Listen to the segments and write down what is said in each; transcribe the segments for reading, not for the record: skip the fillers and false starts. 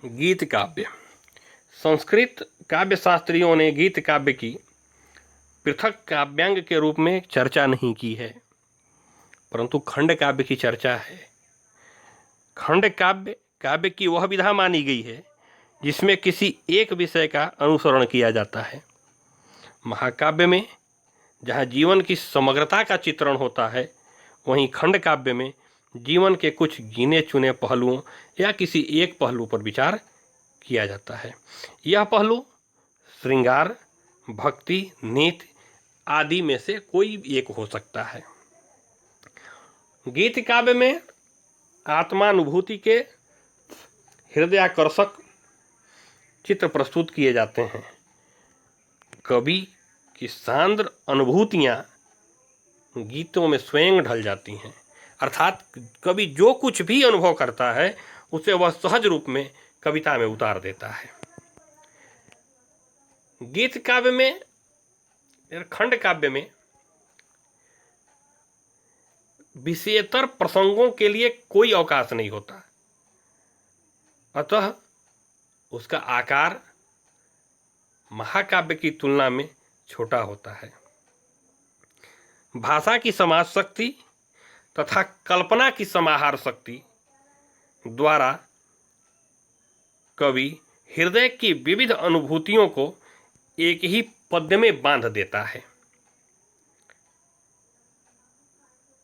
गीत काव्य। संस्कृत काव्य शास्त्रियों ने गीत काव्य की पृथक काव्यांग के रूप में चर्चा नहीं की है, परंतु खंड काव्य की चर्चा है। खंड काव्य काव्य की वह विधा मानी गई है जिसमें किसी एक विषय का अनुसरण किया जाता है। महाकाव्य में जहाँ जीवन की समग्रता का चित्रण होता है, वहीं खंड काव्य में जीवन के कुछ गिने चुने पहलुओं या किसी एक पहलू पर विचार किया जाता है। यह पहलू श्रृंगार, भक्ति, नीति आदि में से कोई एक हो सकता है। गीत काव्य में आत्मानुभूति के हृदयाकर्षक चित्र प्रस्तुत किए जाते हैं। कवि की सांद्र अनुभूतियाँ गीतों में स्वयं ढल जाती हैं, अर्थात कवि जो कुछ भी अनुभव करता है उसे वह सहज रूप में कविता में उतार देता है। गीत काव्य में, खंड काव्य में विषयेतर प्रसंगों के लिए कोई अवकाश नहीं होता, अतः उसका आकार महाकाव्य की तुलना में छोटा होता है। भाषा की समाज शक्ति तथा कल्पना की समाहार शक्ति द्वारा कवि हृदय की विविध अनुभूतियों को एक ही पद्य में बांध देता है।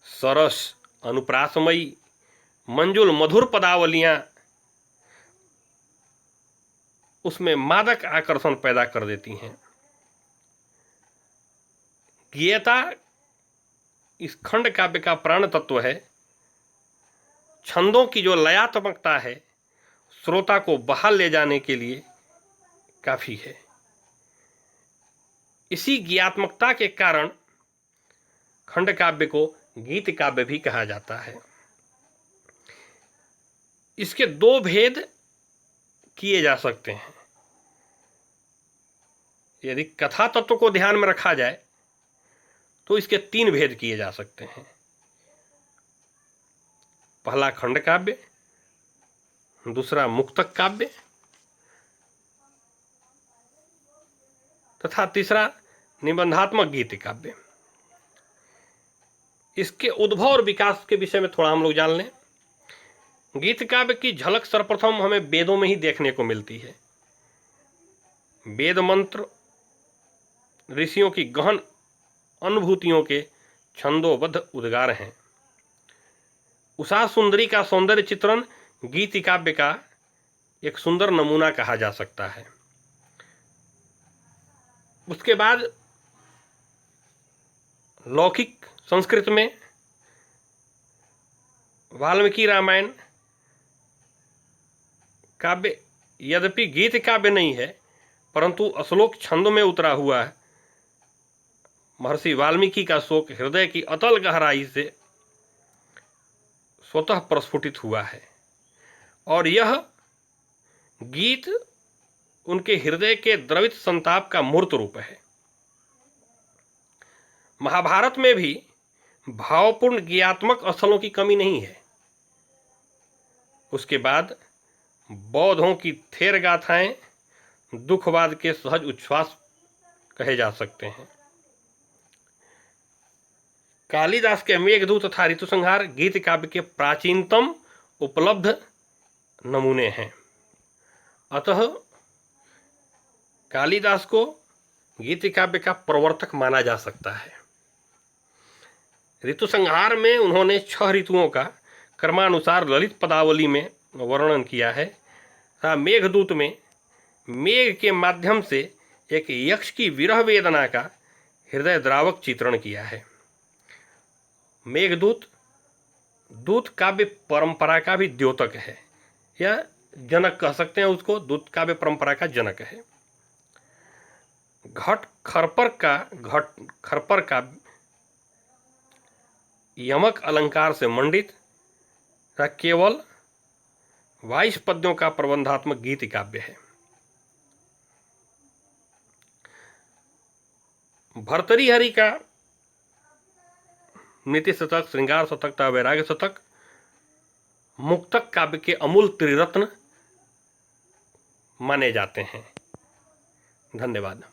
सरस, अनुप्रासमयी, मंजुल मधुर पदावलियां उसमें मादक आकर्षण पैदा कर देती हैं। गीयता इस खंड काव्य का प्राण तत्व है। छंदों की जो लयात्मकता है, श्रोता को बहाल ले जाने के लिए काफी है। इसी गीयात्मकता के कारण खंड काव्य को गीत काव्य भी कहा जाता है। इसके दो भेद किए जा सकते हैं। यदि कथा तत्व को ध्यान में रखा जाए तो इसके तीन भेद किए जा सकते हैं। पहला खंड काव्य, दूसरा मुक्तक काव्य तथा तीसरा निबंधात्मक गीत काव्य। इसके उद्भव और विकास के विषय में थोड़ा हम लोग जान लें। गीत काव्य की झलक सर्वप्रथम हमें वेदों में ही देखने को मिलती है। वेद मंत्र ऋषियों की गहन अनुभूतियों के छंदोबद्ध उद्गार हैं। उषा सुंदरी का सौंदर्य चित्रण गीत काव्य का एक सुंदर नमूना कहा जा सकता है। उसके बाद लौकिक संस्कृत में वाल्मीकि रामायण काव्य यद्यपि गीत काव्य नहीं है, परंतु अश्लोक छंद में उतरा हुआ है। महर्षि वाल्मीकि का शोक हृदय की अतल गहराई से स्वतः प्रस्फुटित हुआ है और यह गीत उनके हृदय के द्रवित संताप का मूर्त रूप है। महाभारत में भी भावपूर्ण गीतात्मक स्थलों की कमी नहीं है। उसके बाद बौद्धों की थेर गाथाएं दुखवाद के सहज उच्छ्वास कहे जा सकते हैं। कालिदास के मेघदूत तथा ऋतुसंहार गीत काव्य के प्राचीनतम उपलब्ध नमूने हैं। अतः कालिदास को गीत काव्य का प्रवर्तक माना जा सकता है। ऋतुसंहार में उन्होंने 6 ऋतुओं का क्रमानुसार ललित पदावली में वर्णन किया है तथा मेघदूत में मेघ के माध्यम से एक यक्ष की विरह वेदना का हृदय द्रावक चित्रण किया है। मेघदूत दूत काव्य परंपरा का भी द्योतक है या जनक कह सकते हैं उसको। दूत काव्य परंपरा का जनक है। घट खरपर का यमक अलंकार से मंडित तथा केवल 22 पद्यों का प्रबंधात्मक गीत काव्य है। भर्तृहरि का नीति शतक, श्रृंगार शतक तथा वैराग्य शतक मुक्तक काव्य के अमूल त्रिरत्न माने जाते हैं। धन्यवाद।